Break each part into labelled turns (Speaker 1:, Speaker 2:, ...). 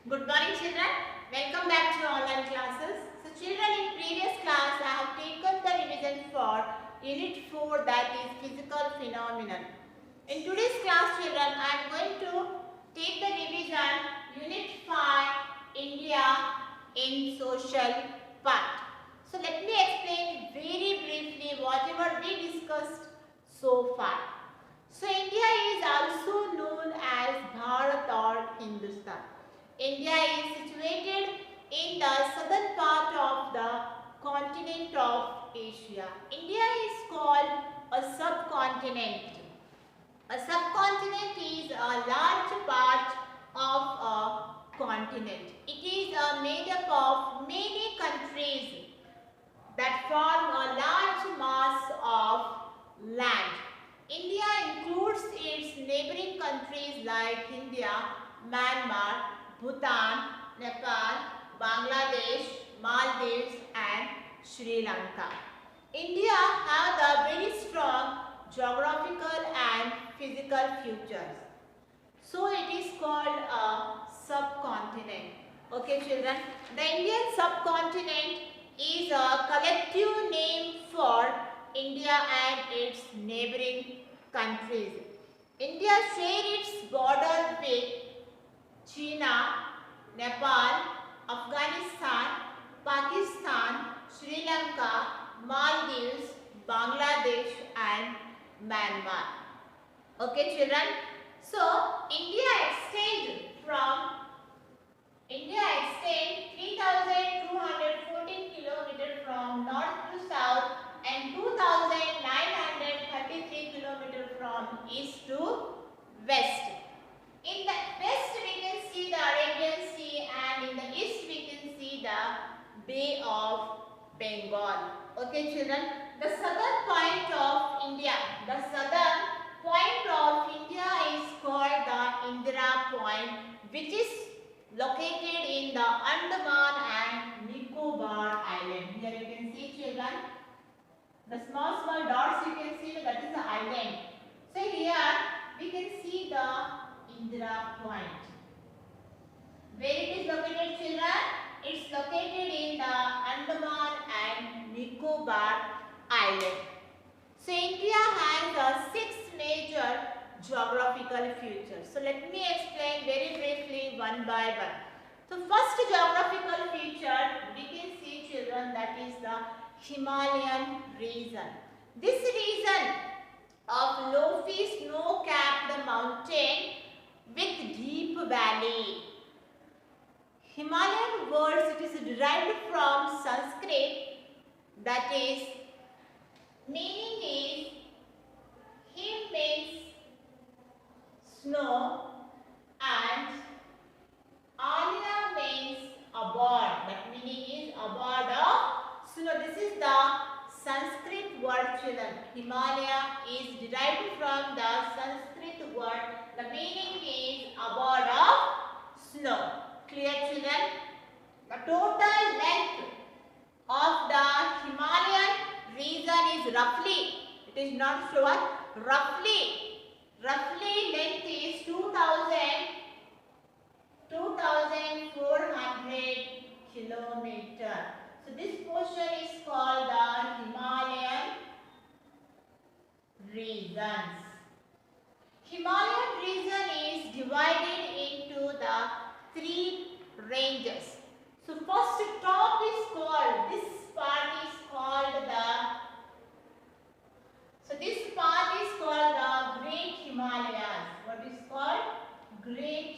Speaker 1: Good morning children. Welcome back to online classes. So children, in previous class I have taken the revision for unit 4, that is physical phenomenon. In today's class children, I am going to take the revision unit 5 India in social part. So let me explain very briefly whatever we discussed so far. So India is also known as Bharat or Hindustan. India is situated in the southern part of the continent of Asia. India is called a subcontinent. A subcontinent is a large part of a continent. It is made up of many countries that form a large mass of land. India includes its neighboring countries like India, Myanmar, Bhutan, Nepal, Bangladesh, Maldives and Sri Lanka. India has a very strong geographical and physical features. So it is called a subcontinent. Okay children, the Indian subcontinent is a collective name for India and its neighboring countries. India shares its border with China, Nepal, Afghanistan, Pakistan, Sri Lanka, Maldives, Bangladesh and Myanmar. Okay children, so India extends 3,214 kilometers from north to south and 2,933 kilometers from east to west. In the west we can see the Arabian Sea and in the east we can see the Bay of Bengal. Okay children, the southern point of India is called the Indira Point, which is located in the Andaman and Nicobar Island. Here you can see children, the small dots you can see, that is the island. So here we can see the Indira Point. Where it is located children? It's located in the Andaman and Nicobar Island. So India has 6 major geographical features. So let me explain very briefly one by one. So first geographical feature we can see children, that is the Himalayan region. This region of lofty snow-capped mountain with deep valley. Himalayan words, it is derived from Sanskrit, that is meaning is him means snow and Alina means aboard. That meaning is aboard of snow. This is the Sanskrit word children. Himalaya is derived from the Sanskrit word. The meaning is aboard of snow. Clear children? The total length of the Himalayan region is roughly, it is not sure, roughly length is 2,400 kilometer. So this portion is called the Himalayan regions. Himalayan region is divided into the 3 ranges. So first top is called, this part is called the, so this part is called the Great Himalayas. What is called? Great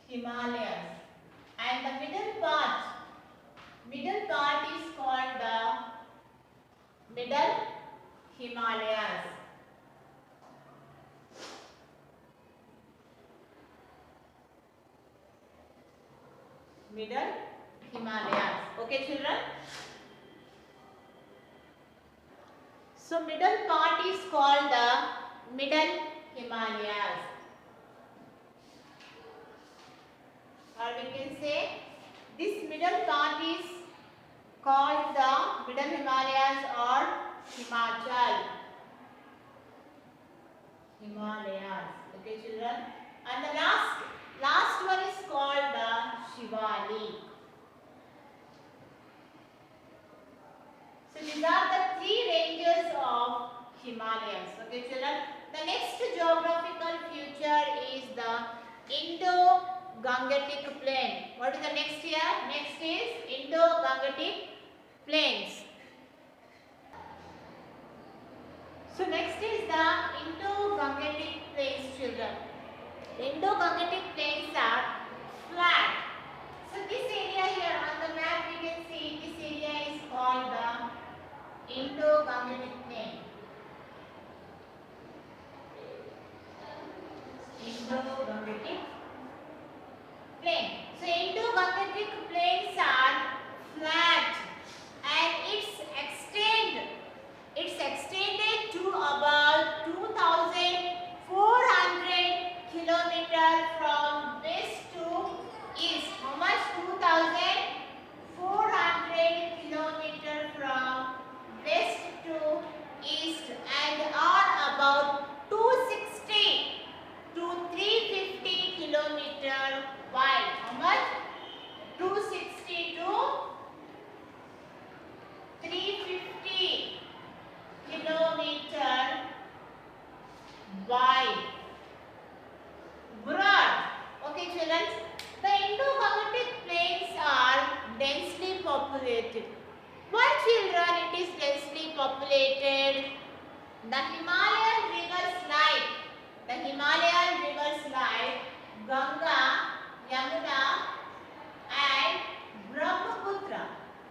Speaker 1: Himalayas. And the middle part is called the Middle Himalayas. Middle Himalayas. Okay children? So middle part is called the Middle Himalayas. Or we can say this middle part is called the Middle Himalayas or Himachal. Himalayas. Okay children? And the last Last one is called the Shivalik. So these are the three ranges of Himalayas. Okay, children. The next geographical feature is the Indo-Gangetic Plain. What is the next here? Next is Indo-Gangetic Plains. So next is the Indo-Gangetic Plains, children. Indo-Gangetic Plains are flat. So this area here on the map we can see this area is called the Indo-Gangetic Plain. Indo-Gangetic Plain. So Indo-Gangetic Plains are flat and it's extended to about 2,400 kilometers from west to east. How much? 2,400 kilometers from west to east and are about 260 to 350 kilometers wide. How much? 260 to 350 kilometers wide. Broad. Okay, children. The Indo-Gangetic Plains are densely populated. Why, children, it is densely populated? The Himalayan rivers like Ganga, Yamuna and Brahmaputra.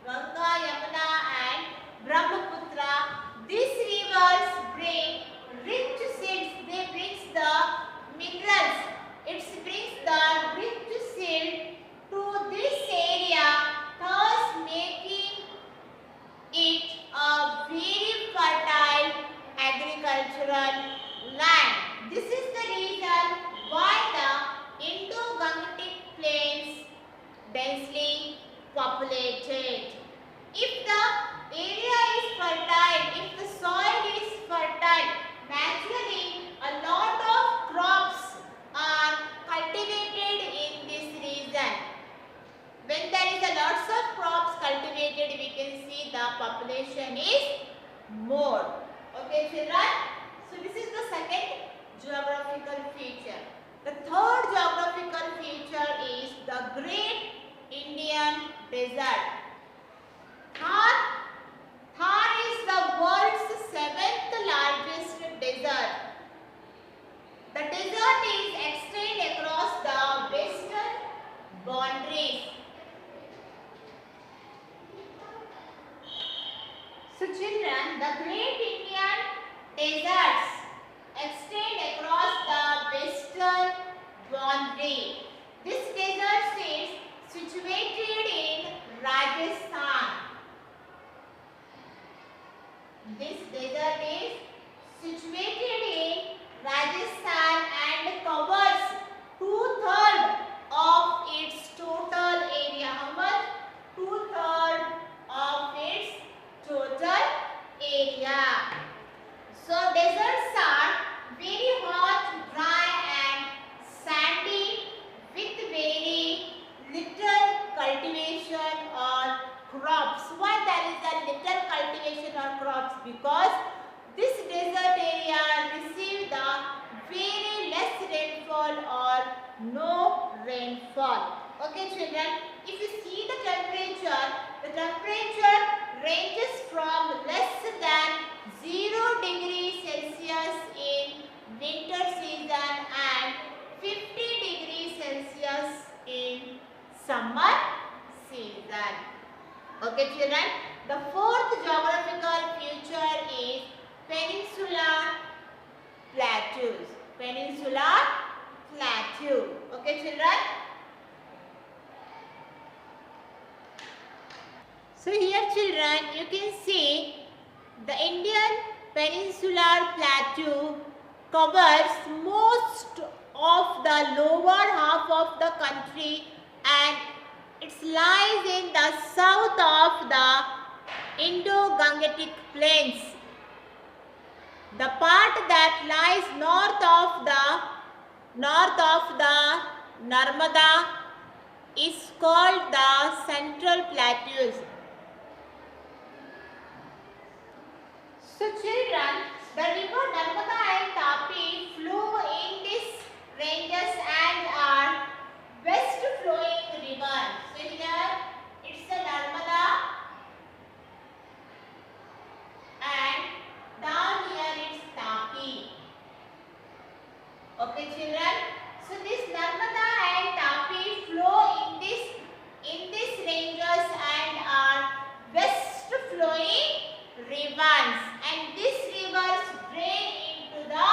Speaker 1: Ganga, Yamuna and Brahmaputra. These rivers bring rich seeds. They bring the minerals. It brings the rich seed to this area, thus making it a very fertile agricultural land. This is the reason why the Indo-Gangetic Plains densely populated. If the area is fertile, if the soil is fertile, naturally a lot of crops are cultivated in this region. When there is a lots of crops cultivated, we can see the population is more. Okay, children. So this is the second geographical feature. The third geographical feature is the Great Indian Desert. Thar is the world's 7th largest desert. The desert is extended across the western boundaries. So children, the Great Indian Deserts extend across the western boundary. This desert is situated in Rajasthan. This desert is situated in Rajasthan and covers 2/3 of its total area. How much? 2/3 of its total area. So deserts are very hot, dry and sandy with very little cultivation or crops. Why there is a little cultivation or crops? Because this desert area receives the very less rainfall or no rainfall. Okay, children, if you see the temperature ranges from less than 0 degrees Celsius in winter season and 50 degrees Celsius in summer season. Okay, children, the fourth geographical feature is peninsular plateaus. Peninsular plateau. Okay, children. So here, children, you can see the Indian peninsular plateau covers most of the lower half of the country and it lies in the south of the Indo-Gangetic Plains. The part that lies north of the Narmada is called the Central Plateaus. So children, the river Narmada and Tapi flow in these ranges and are west flowing rivers. So here it's the Narmada and down here it's Tapi. Okay children, so this Narmada and Tapi flow in this ranges and are west flowing rivers, and these rivers drain into the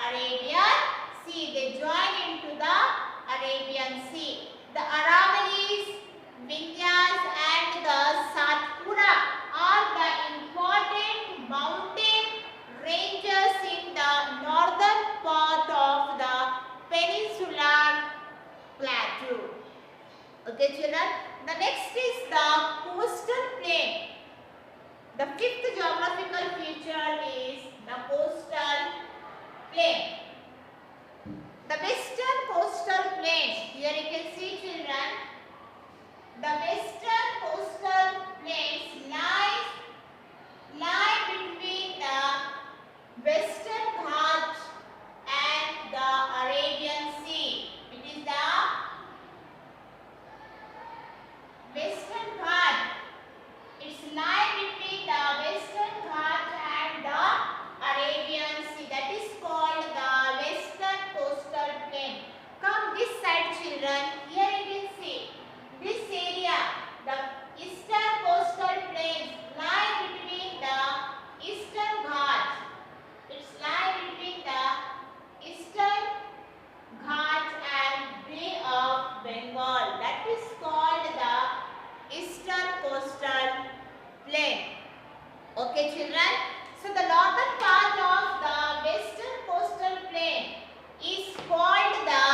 Speaker 1: Arabian Sea. They join into the Arabian Sea. The Aravallis, Vindhyas and the Satpura are the important mountain ranges in the northern part of the peninsular plateau. Okay children, the next is the coastal plain. The fifth geographical feature is the coastal plain. The western coastal plain. Here you can see children, the western coastal plains lie between the Western Ghats and the Arabian Sea. It is the Western Ghats. It's lie between the Western Ghats and the Arabian Sea. That is called the Western Coastal Plain. Come this side children. Here you can see this area. The Eastern Coastal Plains lie between the Eastern Ghats. It's lie between the Eastern Ghats and Bay of Bengal. That is called the Eastern Coastal Plain. Okay children, so the northern part of the Western Coastal Plain is called the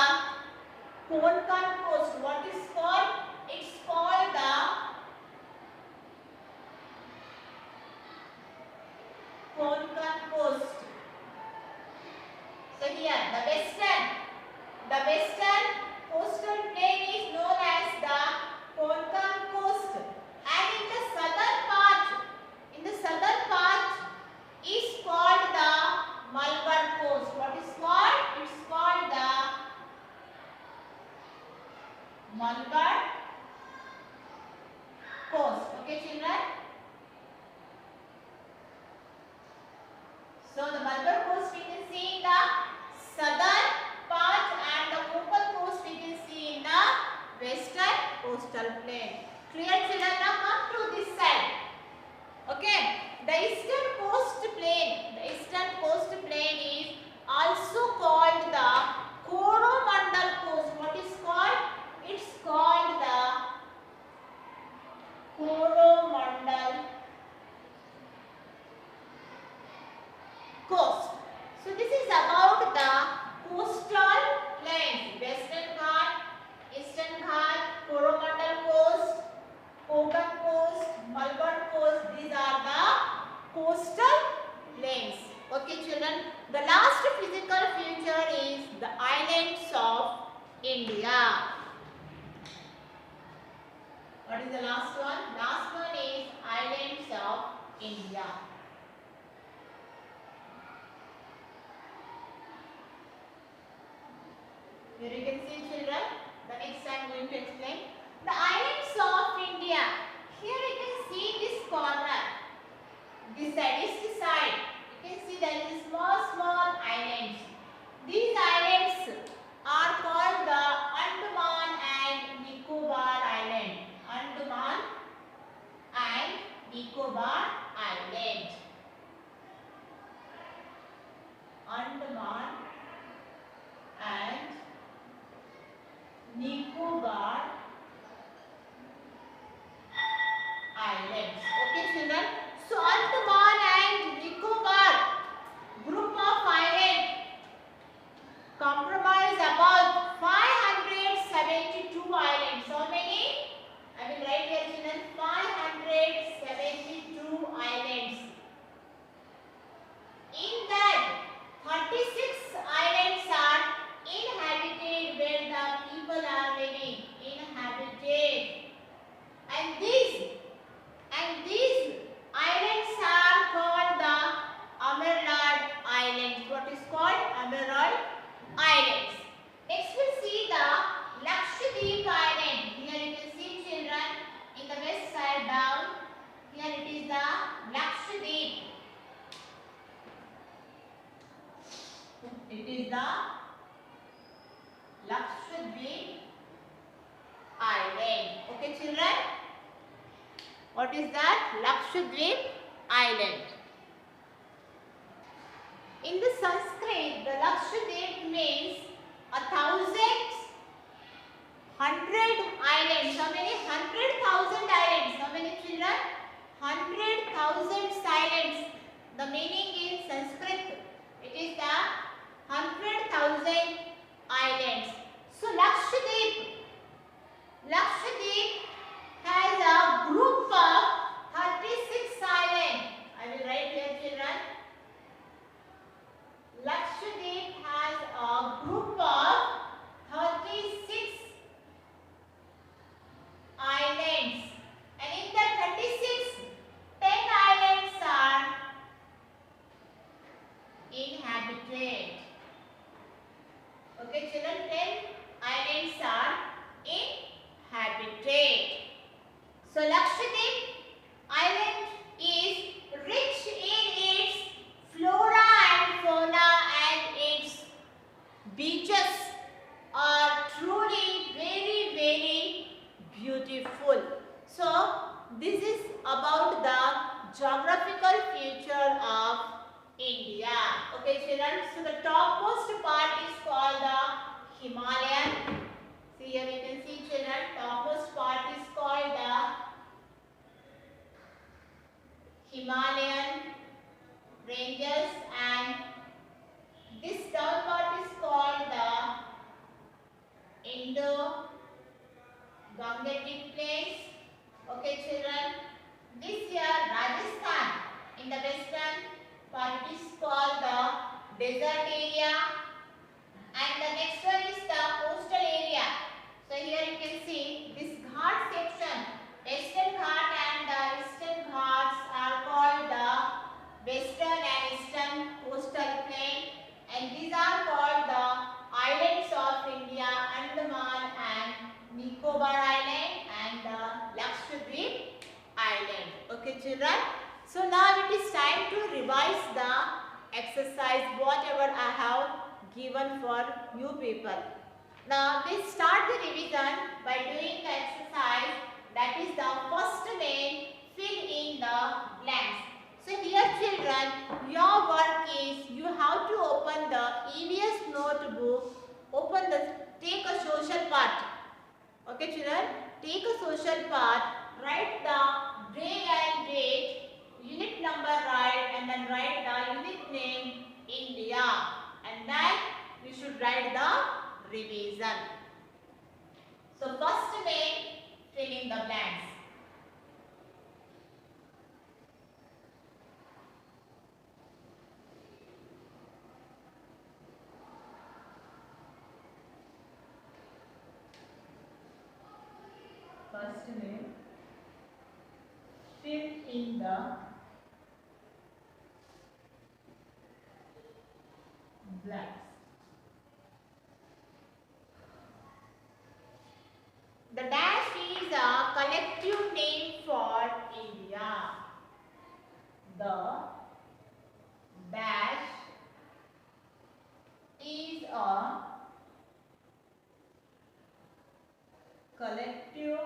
Speaker 1: Konkan Coast. What is called? It's called the Konkan Coast. So here the western coastal plain is known as the Konkan Coast, and in the southern part is called the Malabar Coast. What is called? It's called the Malabar Coast. Okay children. So the Malabar Coast we can see in the southern part, and the Konkan Coast we can see in the western coastal plain. Clear children? Now come to this side. Okay, the eastern coast plain is also called the Coromandel Coast. What is called? It's called the Coromandel Coast. So this is about the coastal plains: Western Ghat, Eastern Ghat, Coromandel Coast, Konkan Coast, Malabar Coast. These are the coastal plains. Okay children, the last physical feature is the islands of India. What is the last one? Last one is islands of India. Here you can see children, the next I am going to explain. The islands of India. Here you can see this corner. This side is the side. You can see there is small islands. These islands are called the Andaman and Nicobar Island. Andaman and Nicobar Island. Andaman and Nicobar Islands. Okay children. So Andaman and Nicobar group of islands comprise about 572 islands. How many? I will write here children, 572 islands. In that 36 islands are inhabited where the people Lakshadweep Island. Okay, children? What is that? Lakshadweep Island. In the Sanskrit, the Lakshadweep means 100 islands. How many? 100,000 islands. How many, children? 100,000 islands. The meaning in Sanskrit, it is the 100,000 islands. So Lakshadweep has a group of 36 islands. I will write here, children. Lakshadweep has a group of 36 islands. And in the 36, 10 islands are inhabited. Okay, children, 10 islands are inhabited. So Lakshadweep Island is rich in its flora and fauna, and its beaches are truly very beautiful. So this is about the geographical feature of India. Okay, children. So the topmost part is called the Himalayan. See here, you can see, children. Topmost part is called the Himalayan ranges, and this down part is called the Indo-Gangetic Plains. Okay, children. This here, Rajasthan, in the western part, it is called the desert area, and the next one is the coastal area. So here you can see this Ghat section, Western Ghat and the Eastern Ghats are called the Western and Eastern Coastal Plain, and these are called the islands of India, Andaman and Nicobar Island and the Lakshadweep Island. Okay, children. So now it is time to revise the exercise whatever I have given for you people. Now we start the revision by doing the exercise, that is the first main, fill in the blanks. So here, children, your work is you have to open the EVS notebook, take a social part. Okay, children, take a social part, write the day and date, unit number write, and then write the unit name India, and then you should write the revision. So first main, fill in the blanks. First main, fill in the blanks. The dash is a collective name for India. The dash is a collective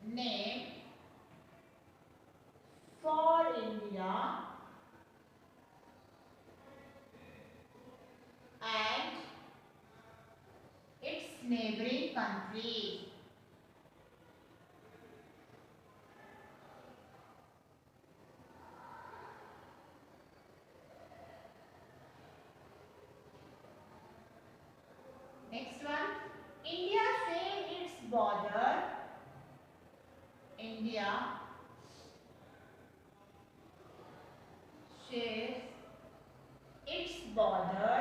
Speaker 1: name for India and its neighboring countries. Next one, India shares its border. India shares its border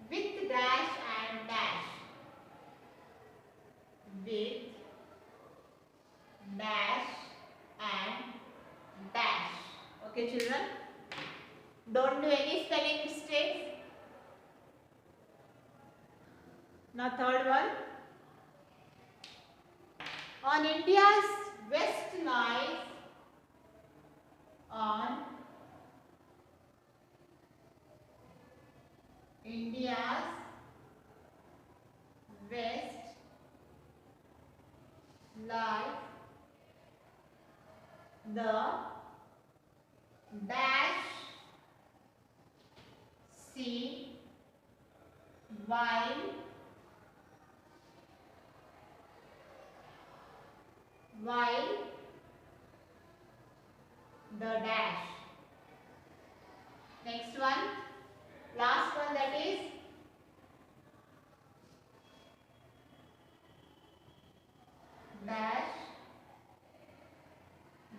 Speaker 1: with dash and dash. With dash and dash. Okay, children? Don't do any spelling mistakes. Now third one. On India's west lies a the dash sea while the dash. Next one, last one, that is dash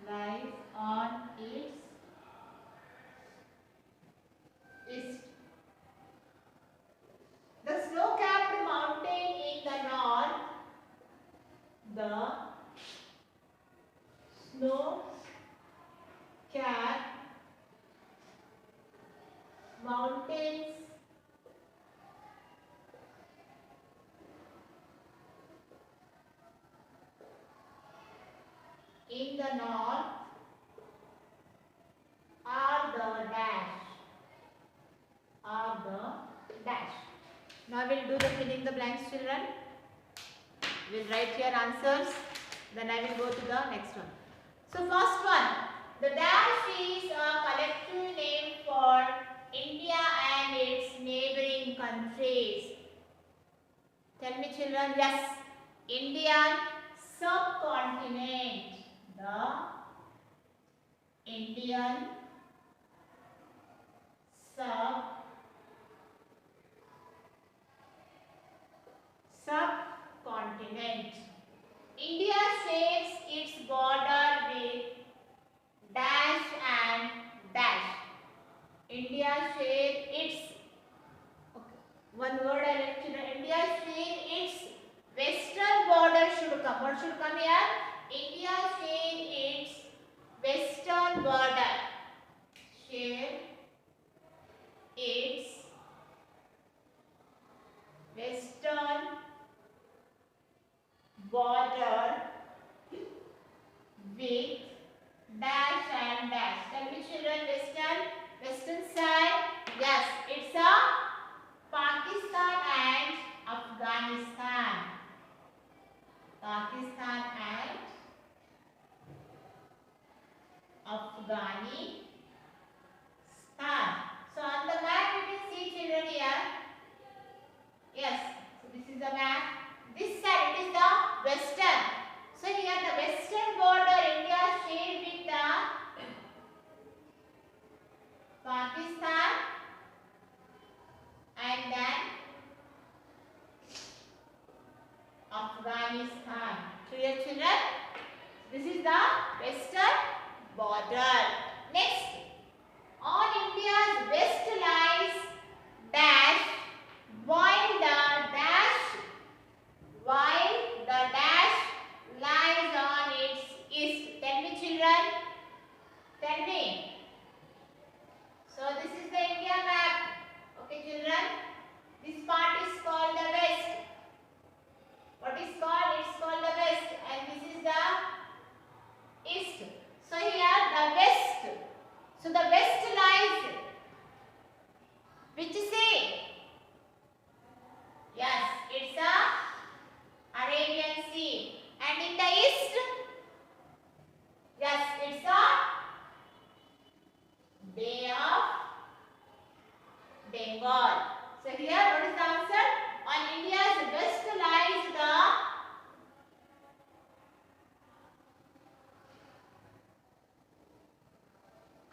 Speaker 1: lies on its east. The snow-capped mountain in the north, the snow-capped mountains in the north are the dash. Now we'll do the filling the blanks, children. We'll write here answers. Then I will go to the next one. So first one, the dash is a collective name for India and its neighboring countries. Tell me, children. Yes, Indian subcontinent. The Indian subcontinent. India shares its border with dash and dash. India shares its, one word I left children. India shares its western border should come. What should come here? India shares its western border. Share its western border with dash and dash. Tell me, children, western side. Yes, it's a Pakistan and Afghanistan. Pakistan and Afghanistan. So on the map you can see, children, here. Yes, so this is the map. This side it is the western. So here the western border India shared with the Pakistan and then Afghanistan. Clear, children? This is the western border. Next, on India's west lies dash while the dash lies on its east. Tell me, children. Tell me. So this is the India map. Okay, children. This part is called the west. What is called? It's called the west. And this is the east. So here the west. So the west lies which sea? Yes, it's a Arabian Sea. And in the east, yes, it's a Bay of Bengal. So here, what is the answer? On India's west lies the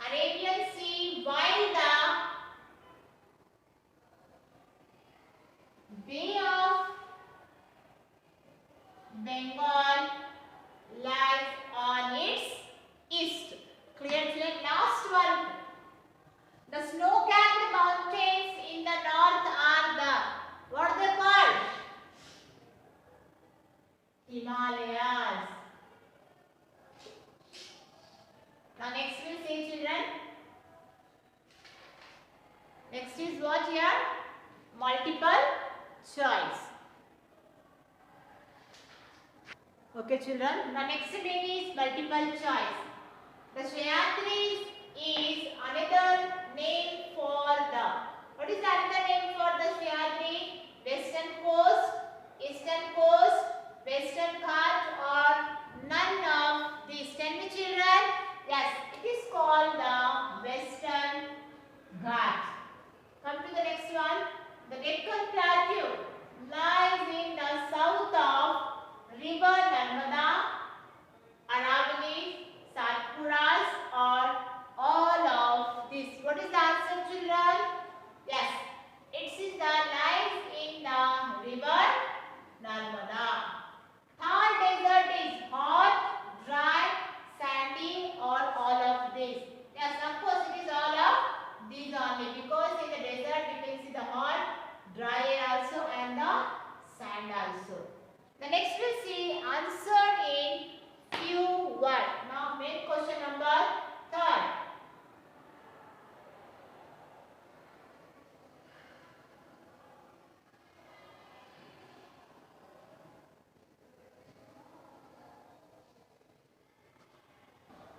Speaker 1: Arabian Sea, while the Bay of Bengal lies on its east. Clear, clear. Last one. The snow-capped mountains in the north are the, what are they called? Himalayas. Now next we'll say, children. Next is what here? Multiple choice. Okay, children. The next thing is multiple choice. The Sahyadri is another name for the, what is another name for the Sahyadri? Western coast, eastern coast, western Ghat, or none of these. Tell me, children.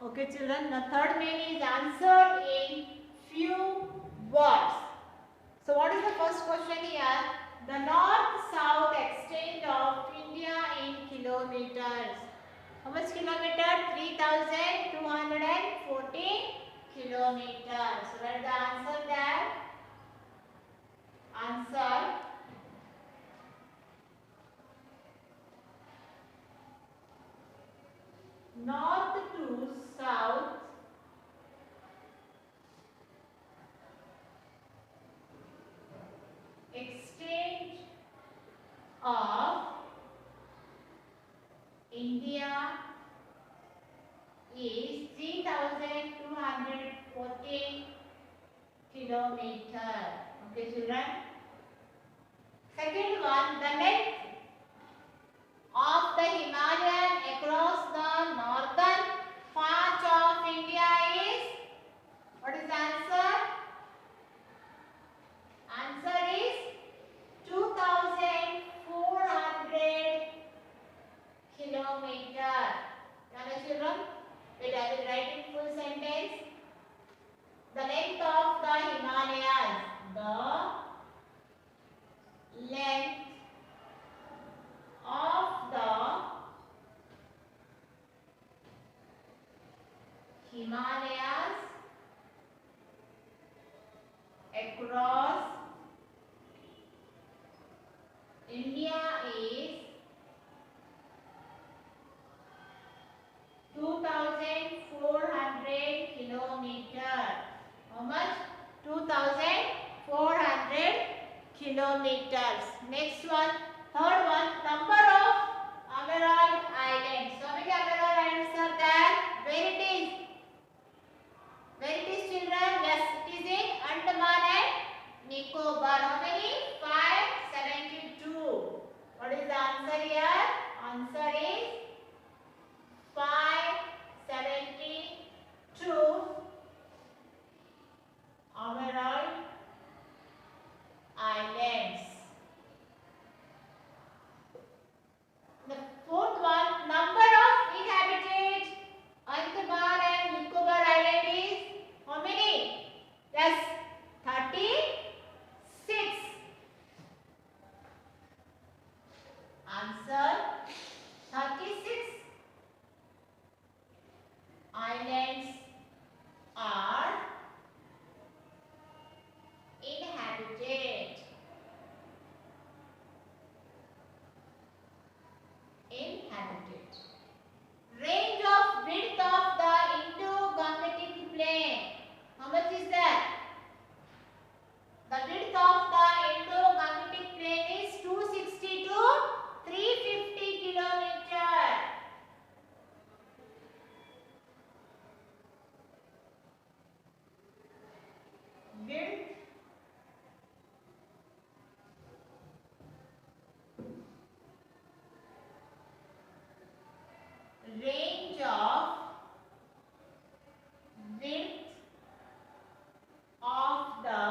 Speaker 1: Okay children, the third main is answered in few words. So what is the first question here? The north-south extent of India in kilometers. How much kilometer? 3,214 kilometers. So write the answer there. Answer. North to south extent of India is 3,214 kilometer. Okay children. Second one, the length of the Himalayan across the northern part of India is, what is the answer? Answer is 2,400 kilometer. Now children, wait, I will write in full sentence. The length of the Himalayas. The length of the Himalayas across India is 2,400 kilometer. How much? 2,400 kilometers. Next one, third one, number of Amarall Islands. So many Amarall Islands are there. Where it is? Where it is children? Yes, it is in Andaman and Nicobar. How many? 572. What is the answer here? Answer is 572 Amarall Islands. The fourth one, number of inhabited Andaman and Nicobar Island is how many? Yes, 36. Answer, 36 islands are inhabited. Range of width of the Indo-Gangetic Plain. How much is that? The width of the Indo-Gangetic Plain is 260 to 350 kilometer. Width range of width of the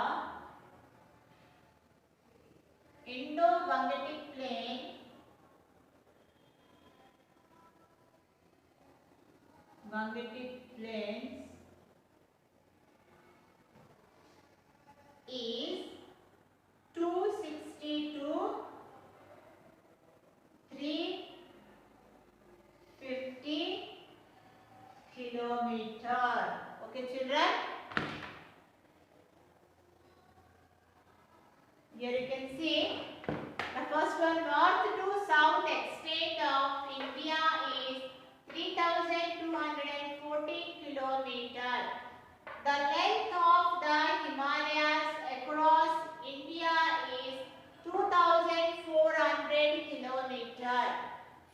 Speaker 1: Indo-Gangetic Plain is 260 to 350 kilometer. Okay children, here you can see the first one, north to south extent of India is 3,214 kilometer. The length of the Himalayas across India is 2,400 kilometer.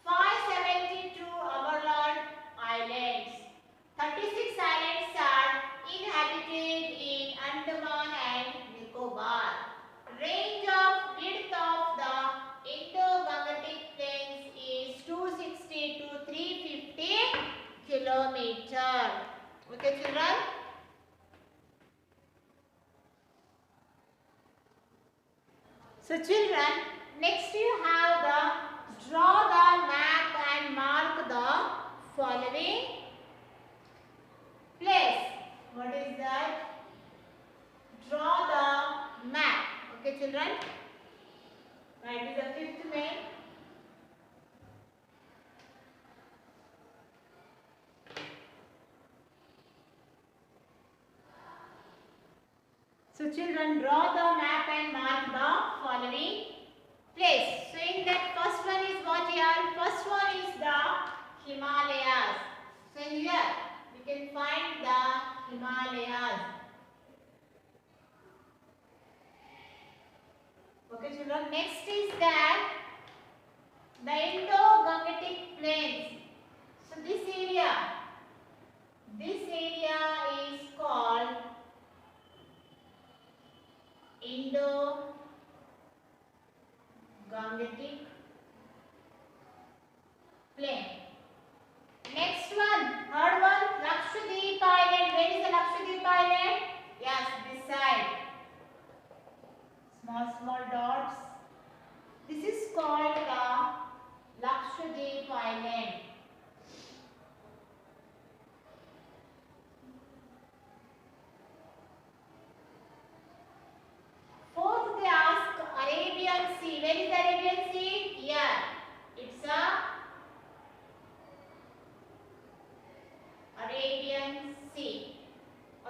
Speaker 1: 572 Amarall Islands. 36 islands are inhabited in Andaman and Nicobar. Range of width of the Indo-Gangetic Plains is 260 to 350 kilometer. Okay children? So children, next you have the draw the map and mark the following children? Right, it is the 5th May. So children, draw the map and mark the following place. So in that first one is what here? First one is the Himalayas. So here we can find the Himalayas. Okay children, next is that the Indo-Gangetic Plains. So this area is called Indo-Gangetic Plain. Next one, third one, Lakshadweep Island. Where is the Lakshadweep Island? Yes, this side. Small dots. This is called the Lakshadweep Island. Fourth, they ask Arabian Sea. Where is the Arabian Sea? Here. It's a Arabian Sea.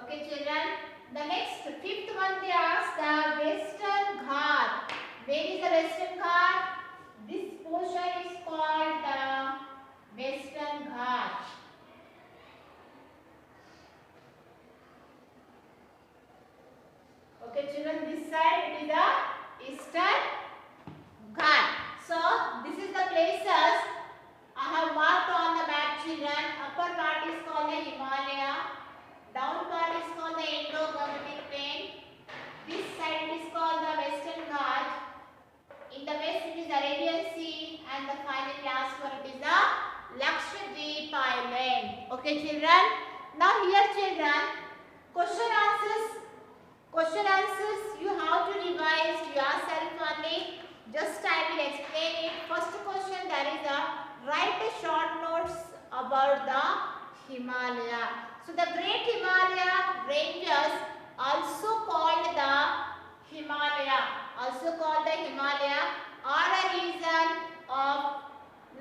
Speaker 1: Okay, children. The next, fifth one, they ask the Western Ghat. Where is the Western Ghat? This portion is called the Western Ghat. Okay, children, this side it is the Eastern Ghat. So, this is the places I have marked on the map, children. Upper part is called the Himalaya. Down part is called the Indo-Gangetic Plain. This side is called the Western Ghat. In the west it is Arabian Sea, and the final last one it is the Lakshadweep Island. Okay, children. Now here, children, question answers you have to revise yourself only. Just I will explain it. First question, there is a write a short notes about the Himalaya. So the Great Himalaya ranges, also called the Himalaya, are a region of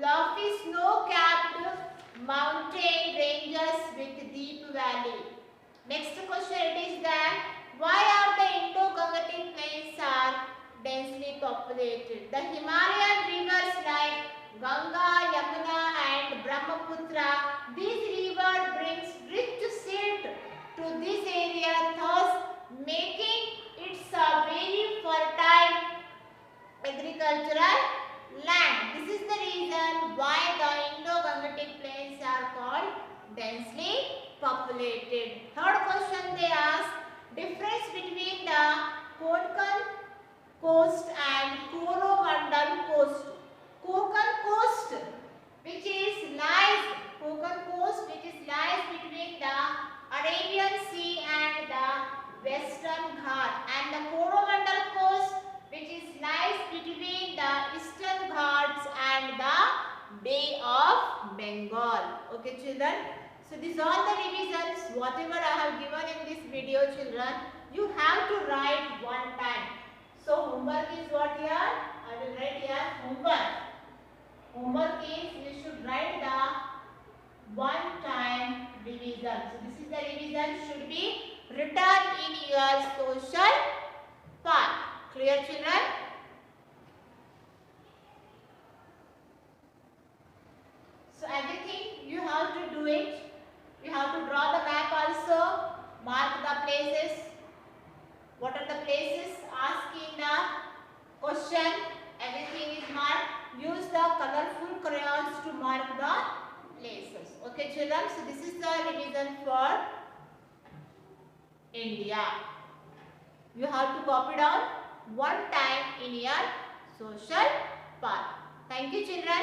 Speaker 1: lofty snow-capped mountain ranges with deep valley. Next question it is that why are the Indo-Gangetic Plains are densely populated? The Himalayan rivers like Ganga, Yamuna and Brahmaputra, these rivers brings rich silt to this area, thus making it a very fertile agricultural land. This is the reason why the Indo-Gangetic Plains are called densely populated. Third question they ask, difference between the Konkan coast and Coromandel coast. Konkan coast which lies between the Arabian Sea and the Western Ghat, and the Coromandel coast which lies between the Eastern Ghats and the Bay of Bengal. Okay, children. So these are the revisions, whatever I have given in this video, children. You have to write one time. So homework is what here? I will write here homework. Homework is you should write the one time revision. So this is the revision should be written in your social part. Clear, children? So everything you have to do it. You have to draw the map also, mark the places. What are the places asked in the question? Everything is marked. Use the colorful crayons to mark the places. Okay, children. So this is the revision for India. You have to copy down one time in your social part. Thank you, children.